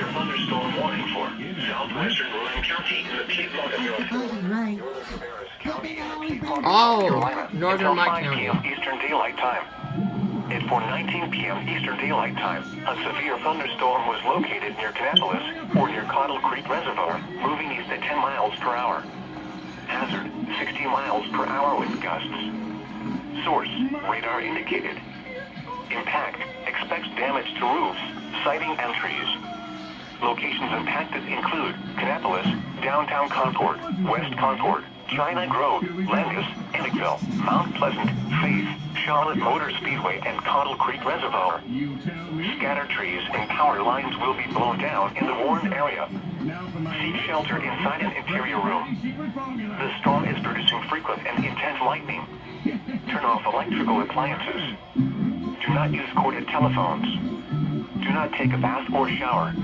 severe thunderstorm warning for southwestern Rowan County in the Piedmont of North Carolina. Oh, northern Mike County. 5 p.m. Eastern Daylight Time. At 4:19 p.m. Eastern Daylight Time, a severe thunderstorm was located near Kannapolis or near Cottle Creek Reservoir, moving east at 10 miles per hour. Hazard, 60 miles per hour with gusts. Source, radar indicated. Impact, expects damage to roofs, siding and trees. Locations impacted include Kannapolis, downtown Concord, West Concord, China Grove, Landis, Enochville, Mount Pleasant, Faith, Charlotte Motor Speedway, and Cottle Creek Reservoir. Scattered trees and power lines will be blown down in the warned area. Seek shelter inside an interior room. The storm is producing frequent and intense lightning. Turn off electrical appliances. Do not use corded telephones. Do not take a bath or shower.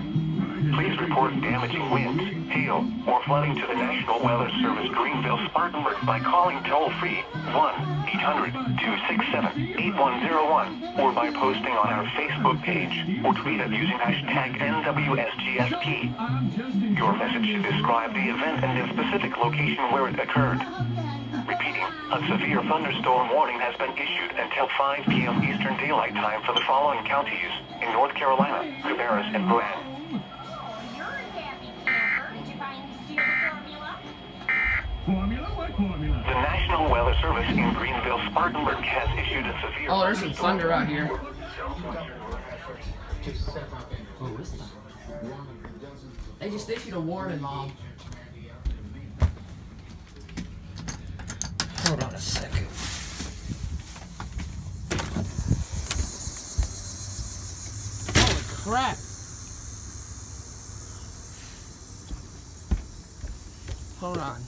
Please report damaging winds, hail, or flooding to the National Weather Service Greenville-Spartanburg by calling toll-free 1-800-267-8101 or by posting on our Facebook page or tweet us using hashtag NWSGSP. Your message should describe the event and the specific location where it occurred. Repeating, a severe thunderstorm warning has been issued until 5 p.m. Eastern Daylight Time for the following counties in North Carolina, Cabarrus, and Rowan. The National Weather Service in Greenville-Spartanburg has issued a severe... Oh, there's some thunder out here. Oh, what's that? They just issued a warning, Mom. Hold on a second. Holy crap. Hold on.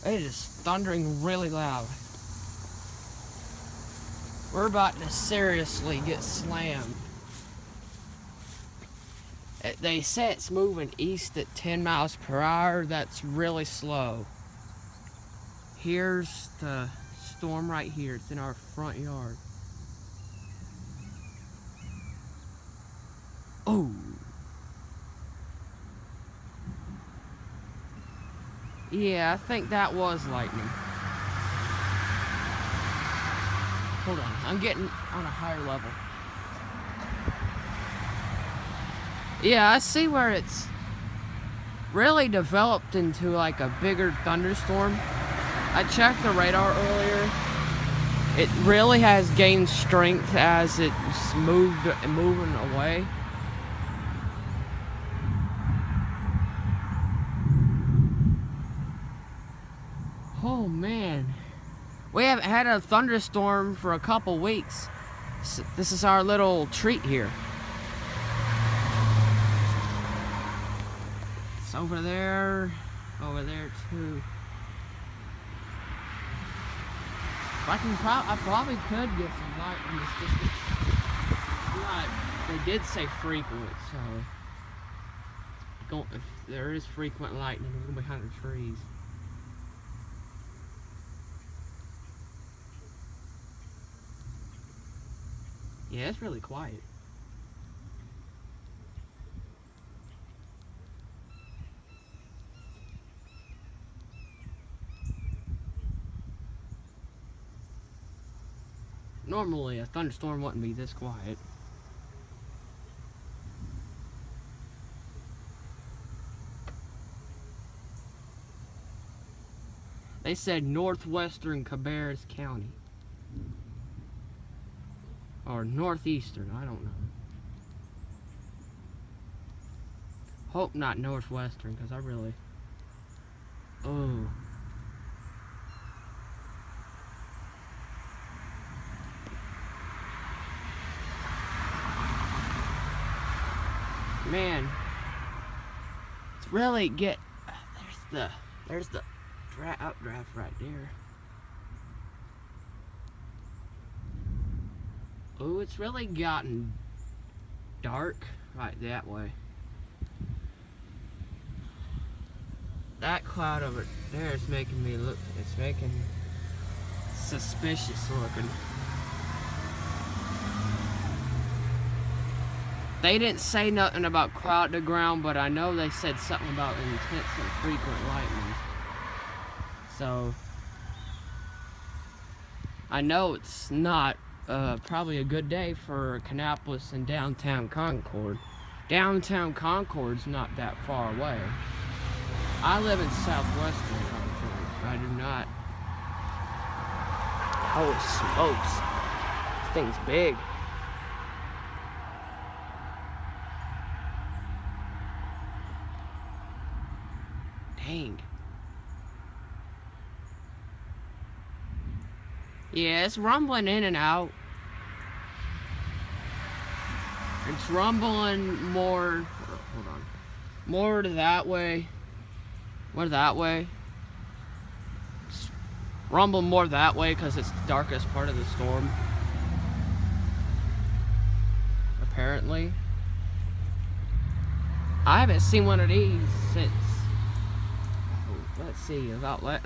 It is thundering really loud. We're about to seriously get slammed. They say it's moving east at 10 miles per hour. That's really slow. Here's the storm right here. It's in our front yard. Oh. Yeah, I think that was lightning. Hold on, I'm getting on a higher level. Yeah, I see where it's really developed into like a bigger thunderstorm. I checked the radar earlier. It really has gained strength as it's moving away. Oh man, we haven't had a thunderstorm for a couple weeks. So this is our little treat here. It's over there too. I probably could get some lightning. They did say frequent, so if there is frequent lightning, we're gonna be behind the trees. Yeah, it's really quiet. Normally, a thunderstorm wouldn't be this quiet. They said northwestern Cabarrus County. Or northeastern, I don't know. Hope not northwestern, because I really... Oh. Man. It's really there's the updraft right there. Oh, it's really gotten dark right that way. That cloud over there is making me look, it's making suspicious looking. They didn't say nothing about cloud to ground, but I know they said something about intense and frequent lightning. So I know it's not probably a good day for Kannapolis and downtown Concord. Downtown Concord's not that far away. I live in southwestern Concord. I do not. Holy smokes. This thing's big. Dang. Yeah, it's rumbling in and out. It's rumbling more, hold on, more to that way, more that way. It's rumbling more that way because it's the darkest part of the storm, apparently. I haven't seen one of these since, let's see, about a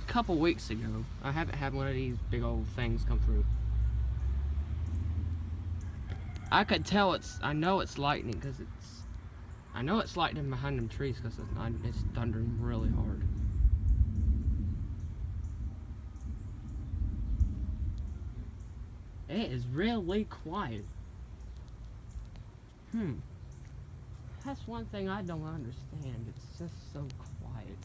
couple weeks ago. I haven't had one of these big old things come through. I could tell I know it's lightning because I know it's lightning behind them trees because it's thundering really hard. It is really quiet. That's one thing I don't understand. It's just so quiet.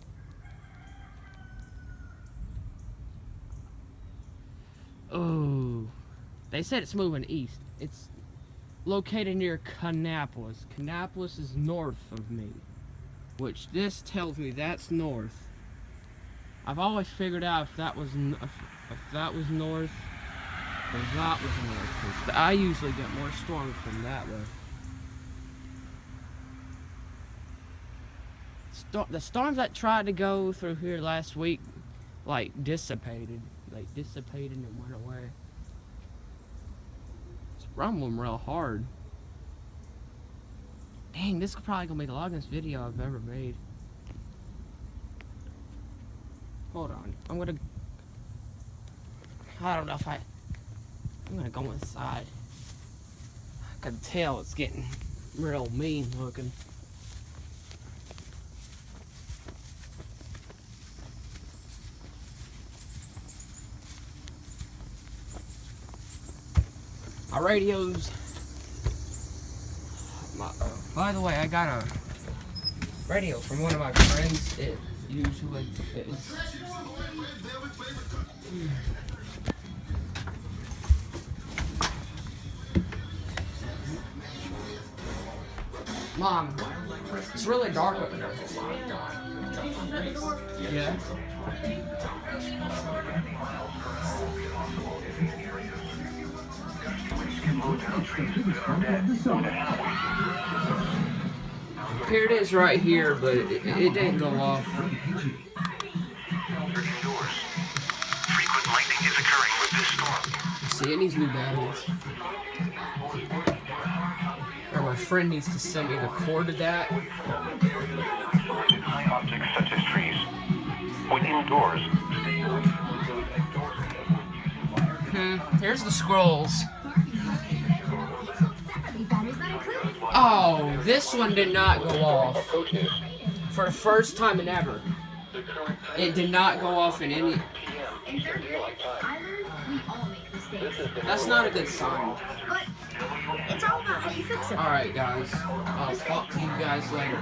Oh, they said it's moving east. It's located near Kannapolis. Kannapolis is north of me, which this tells me that's north. I've always figured out if that was north or that was north. I usually get more storms from that way. The storms that tried to go through here last week, like dissipated and went away. Rumbling real hard. Dang, this is probably gonna be the longest video I've ever made. Hold on, I don't know if I'm gonna go inside. I can tell it's getting real mean looking. My radios. By the way, I got a radio from one of my friends. It usually is. Mom, it's really dark up there. Yeah. Here it is right here, but it didn't go off. Frequent lightning is occurring with this storm. See, it needs new batteries. Or my friend needs to send me the cord to that. High objects such as trees. When indoors, Here's the scrolls. Oh, this one did not go off. For the first time in ever. It did not go off in any... That's not a good sign. It's all about how you fix it. Alright guys, I'll talk to you guys later.